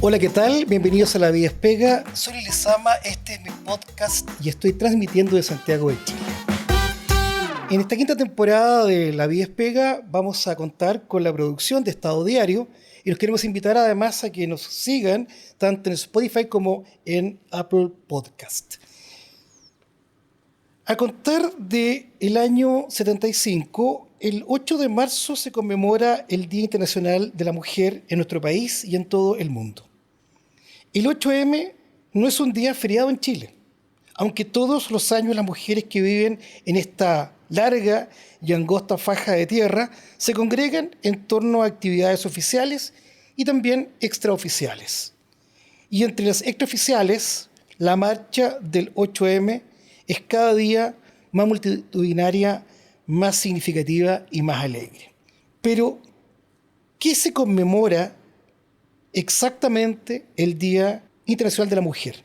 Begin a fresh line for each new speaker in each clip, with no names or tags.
Hola, ¿qué tal? Bienvenidos a La Vida es Pega. Soy Lezama, este es mi podcast y estoy transmitiendo de Santiago de Chile. En esta quinta temporada de La Vida es Pega vamos a contar con la producción de Estado Diario y los queremos invitar además a que nos sigan tanto en Spotify como en Apple Podcast. A contar del año 75, el 8 de marzo se conmemora el Día Internacional de la Mujer en nuestro país y en todo el mundo. El 8M no es un día feriado en Chile, aunque todos los años las mujeres que viven en esta larga y angosta faja de tierra se congregan en torno a actividades oficiales y también extraoficiales. Y entre las extraoficiales, la marcha del 8M es cada día más multitudinaria, más significativa y más alegre. Pero, ¿qué se conmemora exactamente el Día Internacional de la Mujer?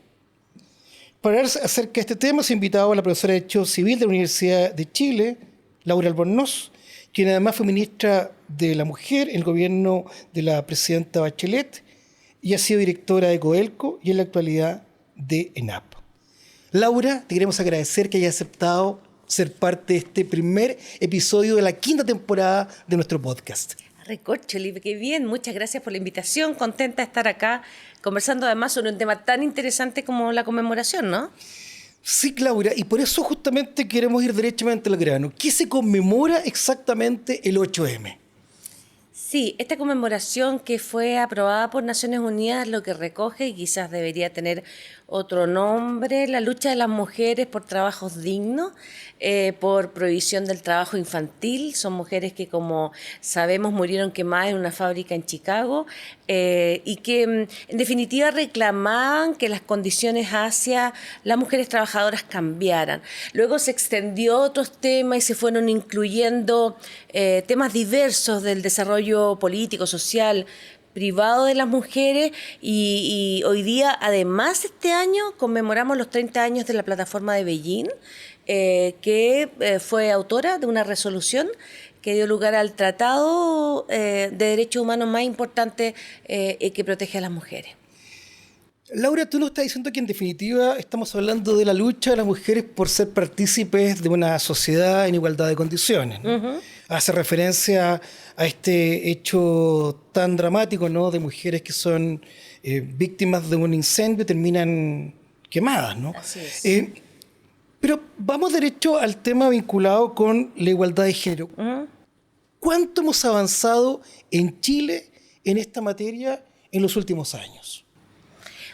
Para hablar acerca de este tema, se ha invitado a la profesora de Derecho Civil de la Universidad de Chile, Laura Albornoz, quien además fue ministra de la Mujer en el gobierno de la presidenta Bachelet y ha sido directora de Codelco y en la actualidad de ENAP. Laura, te queremos agradecer que hayas aceptado ser parte de este primer episodio de la quinta temporada de nuestro podcast.
Recorcholi, qué bien, muchas gracias por la invitación, contenta de estar acá conversando además sobre un tema tan interesante como la conmemoración, ¿no?
Sí, Laura, y por eso justamente queremos ir derechamente al grano. ¿Qué se conmemora exactamente el 8M?
Sí, esta conmemoración que fue aprobada por Naciones Unidas lo que recoge, y quizás debería tener otro nombre, la lucha de las mujeres por trabajos dignos, por prohibición del trabajo infantil. Son mujeres que, como sabemos, murieron quemadas en una fábrica en Chicago y que, en definitiva, reclamaban que las condiciones hacia las mujeres trabajadoras cambiaran. Luego se extendió a otros temas y se fueron incluyendo temas diversos del desarrollo político, social, privado de las mujeres y hoy día, además, este año conmemoramos los 30 años de la plataforma de Beijing, que fue autora de una resolución que dio lugar al tratado de derechos humanos más importante que protege a las mujeres.
Laura, tú nos estás diciendo que en definitiva estamos hablando de la lucha de las mujeres por ser partícipes de una sociedad en igualdad de condiciones, ¿no? Uh-huh. Hace referencia a este hecho tan dramático, ¿no?, de mujeres que son víctimas de un incendio y terminan quemadas, ¿no?
Así es.
Pero vamos derecho al tema vinculado con la igualdad de género. Uh-huh. ¿Cuánto hemos avanzado en Chile en esta materia en los últimos años?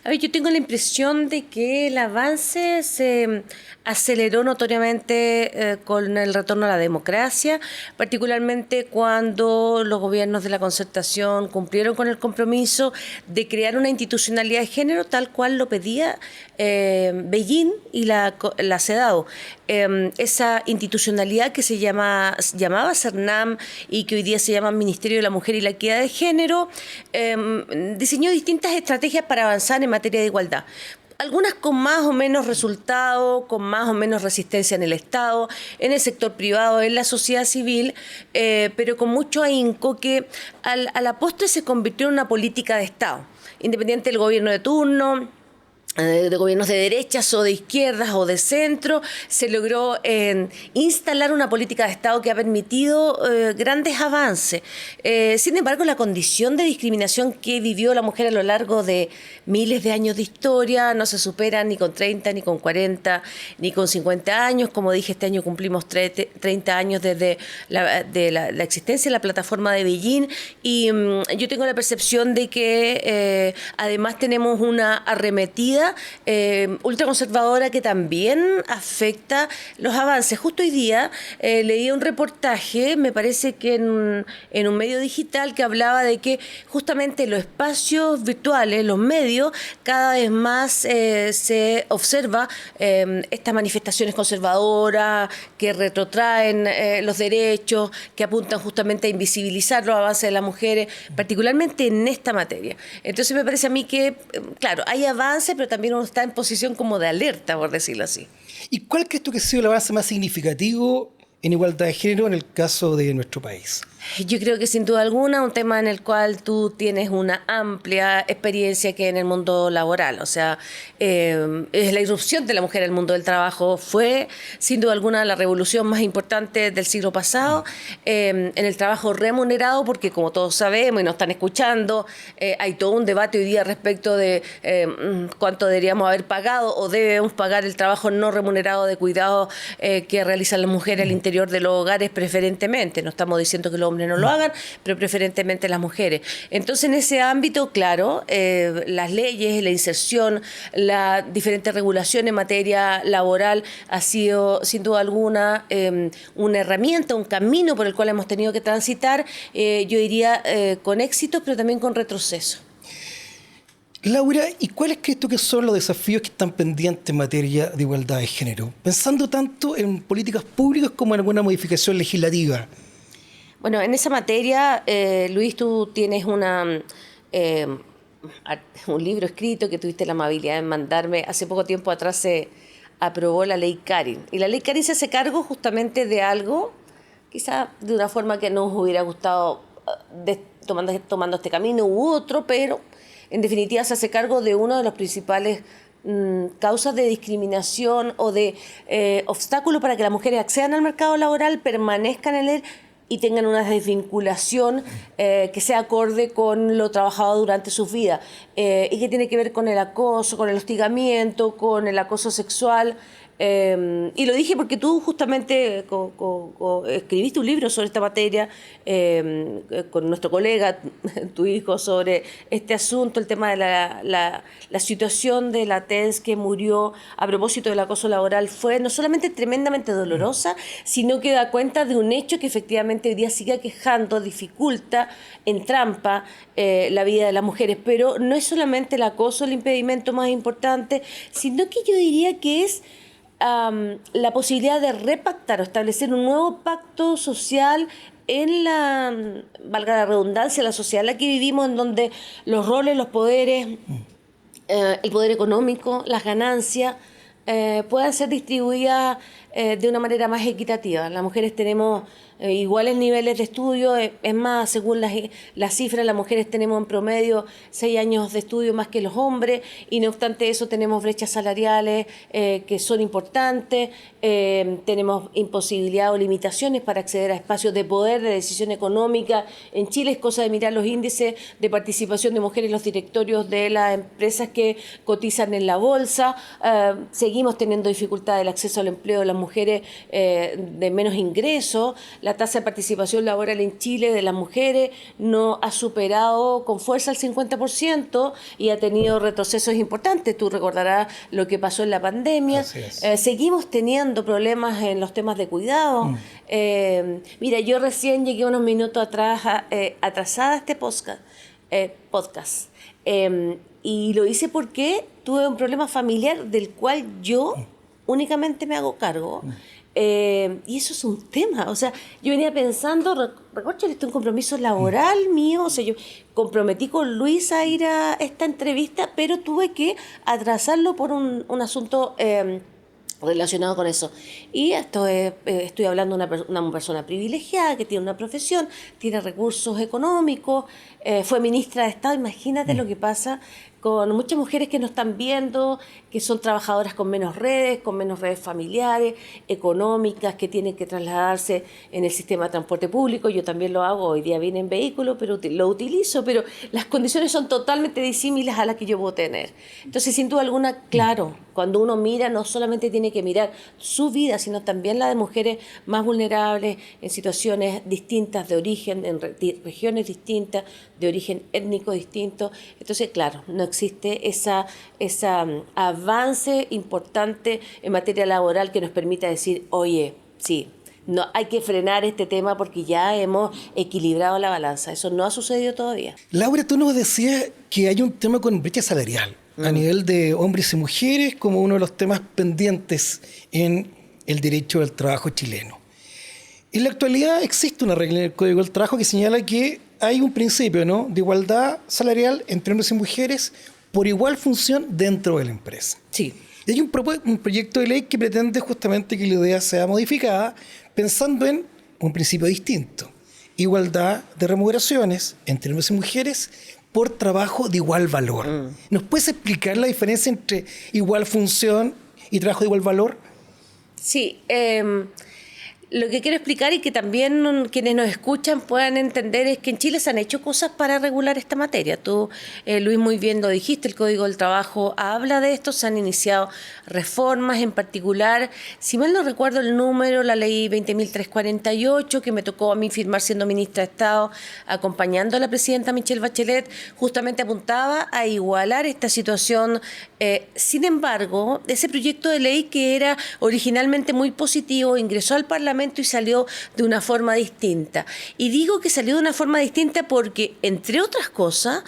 A ver, yo tengo la impresión de que el avance se aceleró notoriamente con el retorno a la democracia, particularmente cuando los gobiernos de la Concertación cumplieron con el compromiso de crear una institucionalidad de género tal cual lo pedía Beijing y la CEDAW. Esa institucionalidad que se llamaba CERNAM y que hoy día se llama Ministerio de la Mujer y la Equidad de Género, diseñó distintas estrategias para avanzar en materia de igualdad. Algunas con más o menos resultado, con más o menos resistencia en el Estado, en el sector privado, en la sociedad civil, pero con mucho ahínco que a la postre se convirtió en una política de Estado, independiente del gobierno de turno, de gobiernos de derechas o de izquierdas o de centro. Se logró instalar una política de Estado que ha permitido grandes avances. Sin embargo, la condición de discriminación que vivió la mujer a lo largo de miles de años de historia no se supera ni con 30, ni con 40, ni con 50 años. Como dije, este año cumplimos 30 años desde la existencia de la plataforma de Beijing y yo tengo la percepción de que además tenemos una arremetida ultraconservadora que también afecta los avances. Justo hoy día leí un reportaje, me parece que en un medio digital, que hablaba de que justamente los espacios virtuales, los medios, cada vez más se observa estas manifestaciones conservadoras que retrotraen los derechos, que apuntan justamente a invisibilizar los avances de las mujeres, particularmente en esta materia. Entonces me parece a mí que, claro, hay avances, pero también uno está en posición como de alerta, por decirlo así.
¿Y cuál crees tú que ha sido el avance más significativo en igualdad de género en el caso de nuestro país?
Yo creo que sin duda alguna un tema en el cual tú tienes una amplia experiencia que en el mundo laboral, o sea, es la irrupción de la mujer en el mundo del trabajo fue sin duda alguna la revolución más importante del siglo pasado, en el trabajo remunerado, porque como todos sabemos y nos están escuchando, hay todo un debate hoy día respecto de cuánto deberíamos haber pagado o debemos pagar el trabajo no remunerado de cuidado que realizan las mujeres al interior de los hogares preferentemente. No estamos diciendo que los hombres no lo hagan, pero preferentemente las mujeres. Entonces, en ese ámbito, claro, las leyes, la inserción, la diferente regulación en materia laboral ha sido, sin duda alguna, una herramienta, un camino por el cual hemos tenido que transitar, yo diría, con éxito, pero también con retroceso.
Laura, ¿y cuáles crees tú que son los desafíos que están pendientes en materia de igualdad de género? Pensando tanto en políticas públicas como en alguna modificación legislativa.
Bueno, en esa materia, Luis, tú tienes un libro escrito que tuviste la amabilidad de mandarme. Hace poco tiempo atrás se aprobó la ley Karin. Y la ley Karin se hace cargo justamente de algo, quizá de una forma que nos hubiera gustado tomando este camino u otro, pero en definitiva se hace cargo de uno de los principales causas de discriminación o de obstáculo para que las mujeres accedan al mercado laboral, permanezcan en él y tengan una desvinculación que sea acorde con lo trabajado durante sus vidas y que tiene que ver con el acoso, con el hostigamiento, con el acoso sexual. Y lo dije porque tú justamente escribiste un libro sobre esta materia con nuestro colega, tu hijo, sobre este asunto, el tema de la situación de la TENS que murió a propósito del acoso laboral fue no solamente tremendamente dolorosa, sino que da cuenta de un hecho que efectivamente hoy día sigue aquejando, dificulta, entrampa la vida de las mujeres. Pero no es solamente el acoso el impedimento más importante, sino que yo diría que es la posibilidad de repactar o establecer un nuevo pacto social en valga la redundancia, la sociedad en la que vivimos, en donde los roles, los poderes, el poder económico, las ganancias, puedan ser distribuidas de una manera más equitativa. Las mujeres tenemos iguales niveles de estudio, es más, según las cifras, las mujeres tenemos en promedio 6 años de estudio más que los hombres, y no obstante eso tenemos brechas salariales que son importantes, tenemos imposibilidad o limitaciones para acceder a espacios de poder, de decisión económica. En Chile es cosa de mirar los índices de participación de mujeres en los directorios de las empresas que cotizan en la bolsa. Seguimos teniendo dificultad del acceso al empleo de las mujeres de menos ingresos. La tasa de participación laboral en Chile de las mujeres no ha superado con fuerza el 50% y ha tenido retrocesos importantes. Tú recordarás lo que pasó en la pandemia. Seguimos teniendo problemas en los temas de cuidado. Mira, yo recién llegué unos minutos atrasada a este podcast. Y lo hice porque tuve un problema familiar del cual yo únicamente me hago cargo. Y eso es un tema, o sea, yo venía pensando, recuerdo que un compromiso laboral mío, o sea, yo comprometí con Luis a ir a esta entrevista, pero tuve que atrasarlo por un asunto relacionado con eso. Y estoy hablando de una persona privilegiada que tiene una profesión, tiene recursos económicos, fue ministra de Estado. Imagínate lo que pasa con muchas mujeres que nos están viendo, que son trabajadoras con menos redes familiares, económicas, que tienen que trasladarse en el sistema de transporte público. Yo también lo hago, hoy día vine en vehículo, pero lo utilizo, pero las condiciones son totalmente disímiles a las que yo puedo tener. Entonces, sin duda alguna, claro, cuando uno mira, no solamente tiene que mirar su vida, sino también la de mujeres más vulnerables, en situaciones distintas de origen, en regiones distintas, de origen étnico distinto. Entonces, claro, no existe ese avance importante en materia laboral que nos permita decir, oye, sí, no hay que frenar este tema porque ya hemos equilibrado la balanza. Eso no ha sucedido todavía.
Laura, tú nos decías que hay un tema con brecha salarial a nivel de hombres y mujeres como uno de los temas pendientes en el derecho del trabajo chileno. En la actualidad existe una regla en el Código del Trabajo que señala que hay un principio, ¿no?, de igualdad salarial entre hombres y mujeres por igual función dentro de la empresa.
Sí.
Y hay un proyecto de ley que pretende justamente que la idea sea modificada pensando en un principio distinto. igualdad de remuneraciones entre hombres y mujeres por trabajo de igual valor. ¿Nos puedes explicar la diferencia entre igual función y trabajo de igual valor?
Sí, lo que quiero explicar y que también quienes nos escuchan puedan entender es que en Chile se han hecho cosas para regular esta materia. Tú, Luis, muy bien lo dijiste, el Código del Trabajo habla de esto, se han iniciado reformas, en particular, si mal no recuerdo el número, la ley 20.348, que me tocó a mí firmar siendo ministra de Estado, acompañando a la presidenta Michelle Bachelet, justamente apuntaba a igualar esta situación. Sin embargo, ese proyecto de ley, que era originalmente muy positivo, ingresó al Parlamento y salió de una forma distinta. Y digo que salió de una forma distinta porque, entre otras cosas,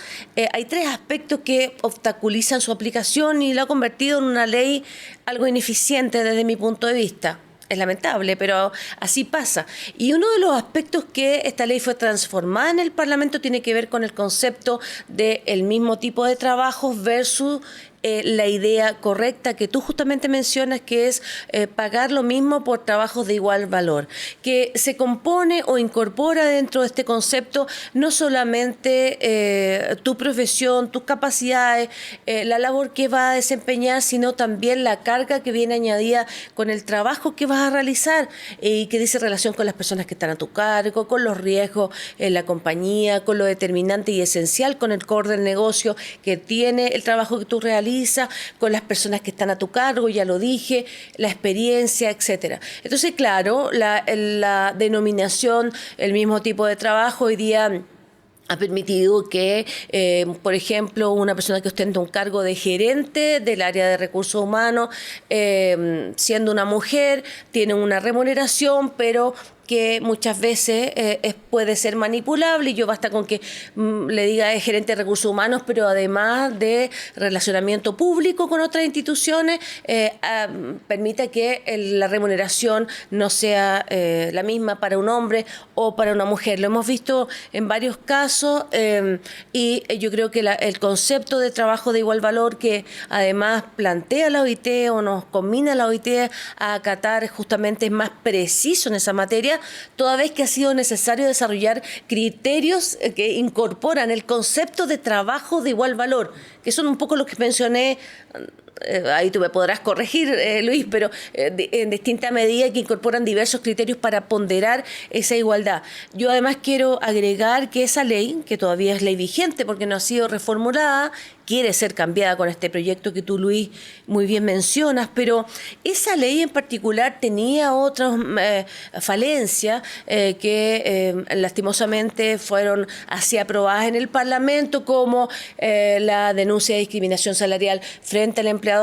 hay 3 aspectos que obstaculizan su aplicación y lo ha convertido en una ley algo ineficiente desde mi punto de vista. Es lamentable, pero así pasa. Y uno de los aspectos que esta ley fue transformada en el Parlamento tiene que ver con el concepto del mismo tipo de trabajos versus la idea correcta que tú justamente mencionas, que es pagar lo mismo por trabajos de igual valor, que se compone o incorpora dentro de este concepto no solamente tu profesión, tus capacidades, la labor que vas a desempeñar, sino también la carga que viene añadida con el trabajo que vas a realizar y que dice relación con las personas que están a tu cargo, con los riesgos en la compañía, con lo determinante y esencial, con el core del negocio que tiene el trabajo que tú realizas, con las personas que están a tu cargo, ya lo dije, la experiencia, etcétera. Entonces, claro, la denominación, el mismo tipo de trabajo, hoy día ha permitido que, por ejemplo, una persona que ostenta un cargo de gerente del área de recursos humanos, siendo una mujer, tiene una remuneración, pero que muchas veces puede ser manipulable, y yo basta con que le diga es gerente de recursos humanos, pero además de relacionamiento público con otras instituciones, permita que la remuneración no sea la misma para un hombre o para una mujer. Lo hemos visto en varios casos y yo creo que el concepto de trabajo de igual valor, que además plantea la OIT o nos combina la OIT a acatar, justamente es más preciso en esa materia, toda vez que ha sido necesario desarrollar criterios que incorporan el concepto de trabajo de igual valor, que son un poco lo que mencioné. Ahí tú me podrás corregir, Luis, pero en distinta medida, que incorporan diversos criterios para ponderar esa igualdad. Yo además quiero agregar que esa ley, que todavía es ley vigente porque no ha sido reformulada, quiere ser cambiada con este proyecto que tú, Luis, muy bien mencionas, pero esa ley en particular tenía otras falencias que lastimosamente fueron así aprobadas en el Parlamento, como la denuncia de discriminación salarial frente al empleador,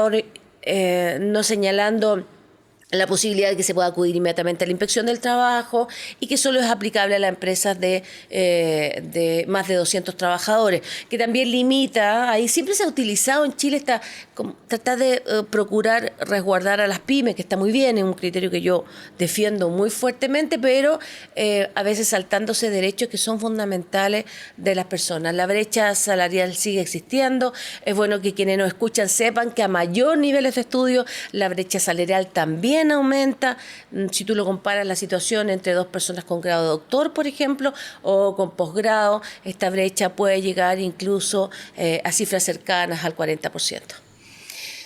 no señalando la posibilidad de que se pueda acudir inmediatamente a la inspección del trabajo y que solo es aplicable a las empresas de más de 200 trabajadores, que también limita, ahí siempre se ha utilizado en Chile tratar de procurar resguardar a las pymes, que está muy bien, es un criterio que yo defiendo muy fuertemente, pero a veces saltándose derechos que son fundamentales de las personas. La brecha salarial sigue existiendo, es bueno que quienes nos escuchan sepan que a mayor niveles de estudio la brecha salarial también aumenta. Si tú lo comparas la situación entre 2 personas con grado de doctor, por ejemplo, o con posgrado, esta brecha puede llegar incluso a cifras cercanas al 40%.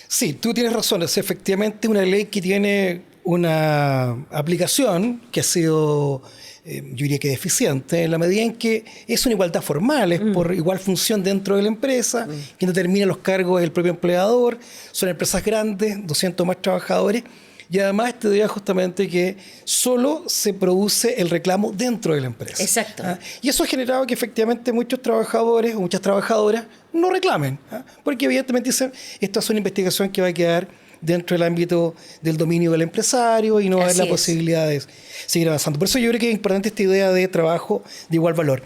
Sí, tú tienes razón, es efectivamente una ley que tiene una aplicación que ha sido, yo diría que deficiente, en la medida en que es una igualdad formal, es por igual función dentro de la empresa, quien determina los cargos es el propio empleador, son empresas grandes, 200 más trabajadores. Y además te diría justamente que solo se produce el reclamo dentro de la empresa.
Exacto.
Y eso ha generado que efectivamente muchos trabajadores o muchas trabajadoras no reclamen, porque evidentemente dicen, esta es una investigación que va a quedar dentro del ámbito del dominio del empresario y no va a haber la posibilidad de seguir avanzando. Por eso yo creo que es importante esta idea de trabajo de igual valor.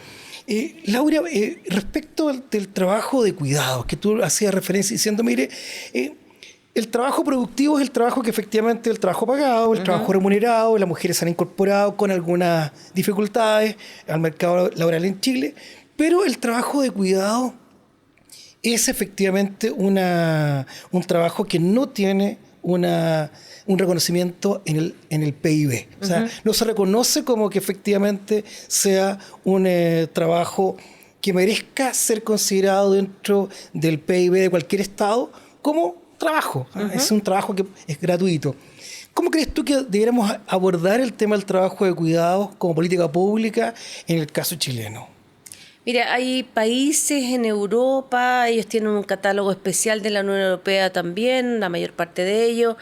Laura, respecto del trabajo de cuidados, que tú hacías referencia diciendo, mire, el trabajo productivo es el trabajo que efectivamente el trabajo pagado, el trabajo remunerado, las mujeres se han incorporado con algunas dificultades al mercado laboral en Chile, pero el trabajo de cuidado es efectivamente un trabajo que no tiene un reconocimiento en el PIB. O sea, no se reconoce como que efectivamente sea un trabajo que merezca ser considerado dentro del PIB de cualquier estado como trabajo. Es un trabajo que es gratuito. ¿Cómo crees tú que deberíamos abordar el tema del trabajo de cuidados como política pública en el caso chileno?
Mira, hay países en Europa, ellos tienen un catálogo especial de la Unión Europea también, la mayor parte de ellos,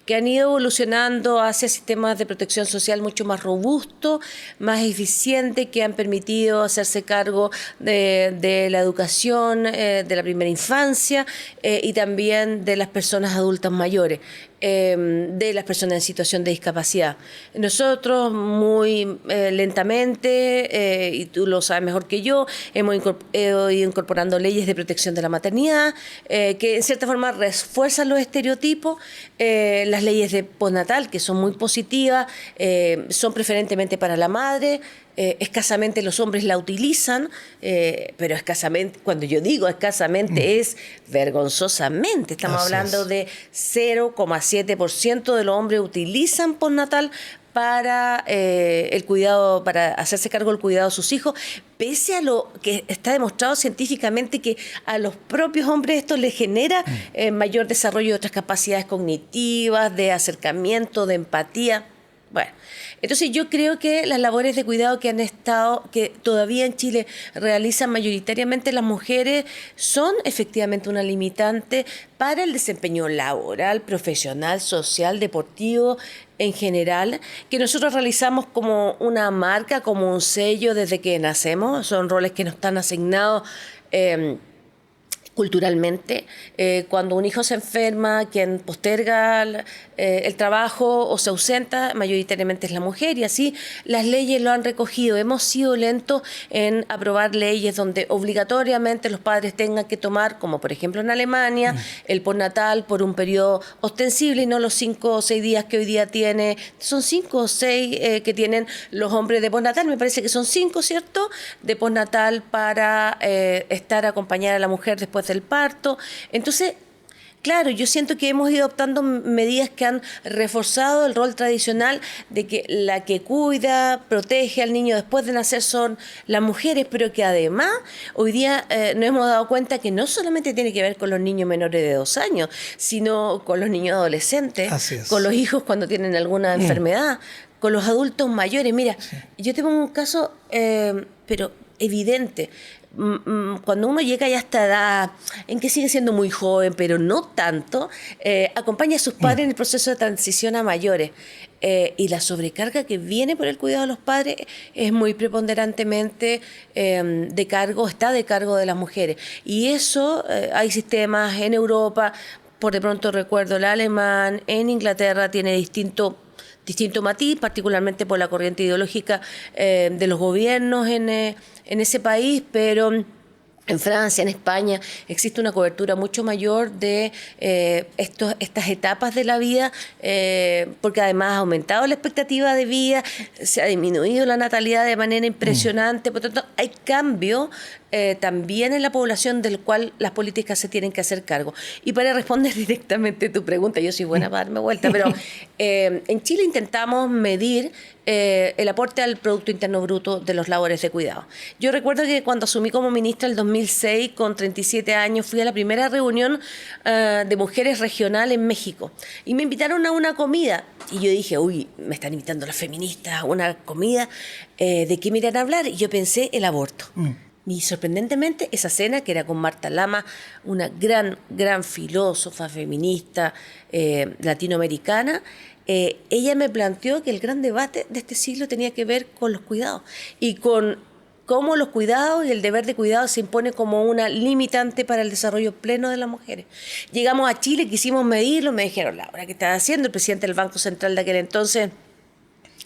que han ido evolucionando hacia sistemas de protección social mucho más robustos, más eficientes, que han permitido hacerse cargo de la educación, de la primera infancia y también de las personas adultas mayores, de las personas en situación de discapacidad. Nosotros muy lentamente, y tú lo sabes mejor que yo, hemos ido incorporando leyes de protección de la maternidad, que en cierta forma refuerzan los estereotipos, las leyes de postnatal, que son muy positivas, son preferentemente para la madre, escasamente los hombres la utilizan, pero escasamente, cuando yo digo escasamente es vergonzosamente, estamos hablando de 0,7% de los hombres utilizan postnatal para el cuidado, para hacerse cargo del cuidado de sus hijos, pese a lo que está demostrado científicamente que a los propios hombres esto les genera mayor desarrollo de otras capacidades cognitivas, de acercamiento, de empatía. Bueno, entonces yo creo que las labores de cuidado que todavía en Chile realizan mayoritariamente las mujeres son efectivamente una limitante para el desempeño laboral, profesional, social, deportivo en general, que nosotros realizamos como una marca, como un sello desde que nacemos, son roles que nos están asignados culturalmente. Cuando un hijo se enferma, quien posterga el trabajo o se ausenta, mayoritariamente es la mujer, y así las leyes lo han recogido. Hemos sido lentos en aprobar leyes donde obligatoriamente los padres tengan que tomar, como por ejemplo en Alemania, el postnatal por un periodo ostensible y no los 5 o 6 días que hoy día tiene. Son 5 o 6 que tienen los hombres de postnatal, me parece que son 5, ¿cierto?, de postnatal para estar acompañada a la mujer después del parto. Entonces, claro, yo siento que hemos ido adoptando medidas que han reforzado el rol tradicional de que la que cuida, protege al niño después de nacer son las mujeres, pero que además hoy día nos hemos dado cuenta que no solamente tiene que ver con los niños menores de 2 años, sino con los niños adolescentes, con los hijos cuando tienen alguna enfermedad, con los adultos mayores. Mira, yo tengo un caso, pero evidente. Cuando uno llega ya a esta edad en que sigue siendo muy joven, pero no tanto, acompaña a sus padres en el proceso de transición a mayores. Y la sobrecarga que viene por el cuidado de los padres es muy preponderantemente está de cargo de las mujeres. Y eso, hay sistemas en Europa, por de pronto recuerdo el alemán, en Inglaterra tiene distinto matiz, particularmente por la corriente ideológica de los gobiernos en ese país, pero en Francia, en España, existe una cobertura mucho mayor de estas etapas de la vida, porque además ha aumentado la expectativa de vida, se ha disminuido la natalidad de manera impresionante, por lo tanto hay cambio también en la población del cual las políticas se tienen que hacer cargo. Y para responder directamente a tu pregunta, yo soy buena para darme vuelta, pero en Chile intentamos medir el aporte al Producto Interno Bruto de los labores de cuidado. Yo recuerdo que cuando asumí como ministra el 2006, con 37 años, fui a la primera reunión de mujeres regional en México y me invitaron a una comida y yo dije, uy, me están invitando las feministas a una comida, ¿de qué me irán a hablar? Y yo pensé, el aborto. Y sorprendentemente esa cena, que era con Marta Lama, una gran filósofa feminista latinoamericana, ella me planteó que el gran debate de este siglo tenía que ver con los cuidados y con cómo los cuidados y el deber de cuidado se impone como una limitante para el desarrollo pleno de las mujeres. Llegamos a Chile, quisimos medirlo, me dijeron, Laura, ¿qué estás haciendo? El presidente del Banco Central de aquel entonces,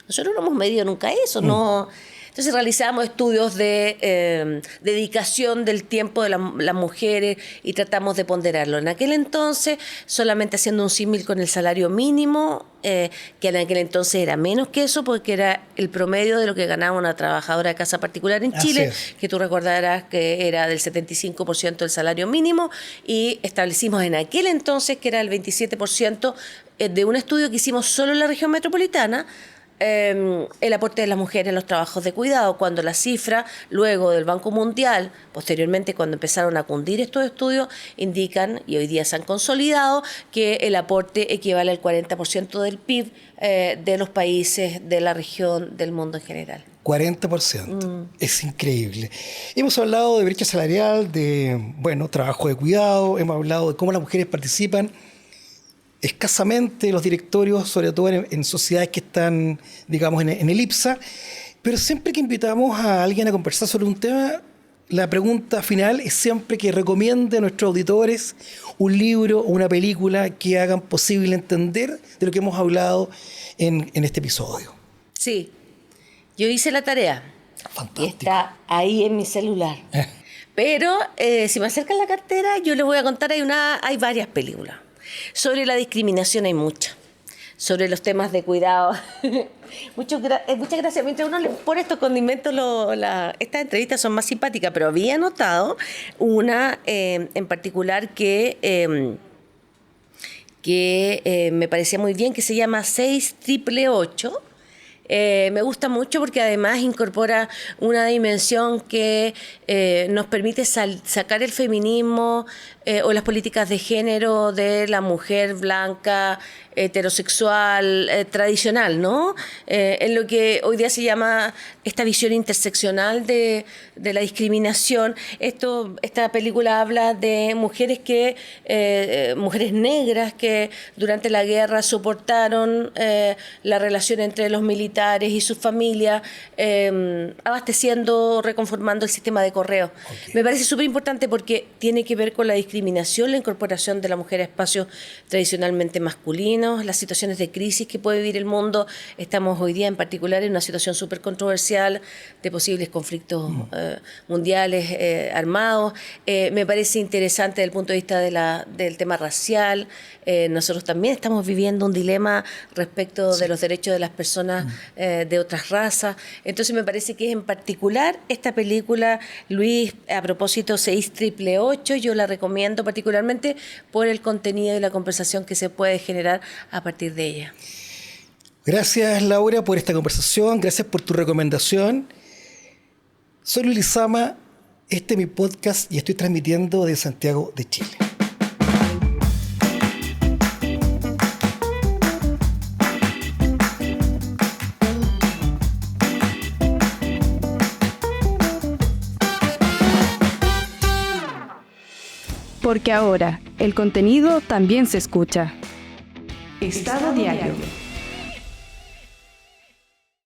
nosotros no hemos medido nunca eso, no. Entonces realizamos estudios de dedicación del tiempo de las mujeres y tratamos de ponderarlo. En aquel entonces, solamente haciendo un símil con el salario mínimo, que en aquel entonces era menos que eso, porque era el promedio de lo que ganaba una trabajadora de casa particular en Chile, que tú recordarás que era del 75% del salario mínimo, y establecimos en aquel entonces que era el 27% de un estudio que hicimos solo en la región metropolitana, el aporte de las mujeres en los trabajos de cuidado, cuando la cifra, luego del Banco Mundial, posteriormente cuando empezaron a cundir estos estudios, indican, y hoy día se han consolidado, que el aporte equivale al 40% del PIB de los países de la región, del mundo en general.
40%. Es increíble. Hemos hablado de brecha salarial, de trabajo de cuidado, hemos hablado de cómo las mujeres participan escasamente en los directorios, sobre todo en sociedades que están, digamos, en el IPSA, pero siempre que invitamos a alguien a conversar sobre un tema, la pregunta final es siempre que recomiende a nuestros auditores un libro o una película que hagan posible entender de lo que hemos hablado en este episodio.
Sí, yo hice la tarea.
Fantástico.
Y está ahí en mi celular. Pero si me acercan la cartera, yo les voy a contar, hay varias películas. Sobre la discriminación hay mucha. Sobre los temas de cuidado. Muchas gracias. Mientras uno le pone estos condimentos, estas entrevistas son más simpáticas, pero había notado una en particular que me parecía muy bien, que se llama 6888. Me gusta mucho porque además incorpora una dimensión que nos permite sacar el feminismo o las políticas de género de la mujer blanca, heterosexual, tradicional, ¿no? En lo que hoy día se llama esta visión interseccional de la discriminación. Esta película habla de mujeres mujeres negras que durante la guerra soportaron la relación entre los militares y sus familias, abasteciendo, reconformando el sistema de correo. Okay. Me parece súper importante porque tiene que ver con la discriminación, la incorporación de la mujer a espacios tradicionalmente masculinos, las situaciones de crisis que puede vivir el mundo. Estamos hoy día en particular en una situación súper controversial de posibles conflictos mundiales armados. Me parece interesante desde el punto de vista del tema racial. Nosotros también estamos viviendo un dilema respecto de los derechos de las personas de otras razas. Entonces me parece que es en particular esta película, Luis, a propósito 6888, yo la recomiendo particularmente por el contenido y la conversación que se puede generar a partir de ella.
Gracias, Laura, por esta conversación. Gracias por tu recomendación. Soy Luis Lizama, este es mi podcast y estoy transmitiendo de Santiago de Chile.
Porque ahora el contenido también se escucha. Estado Diario.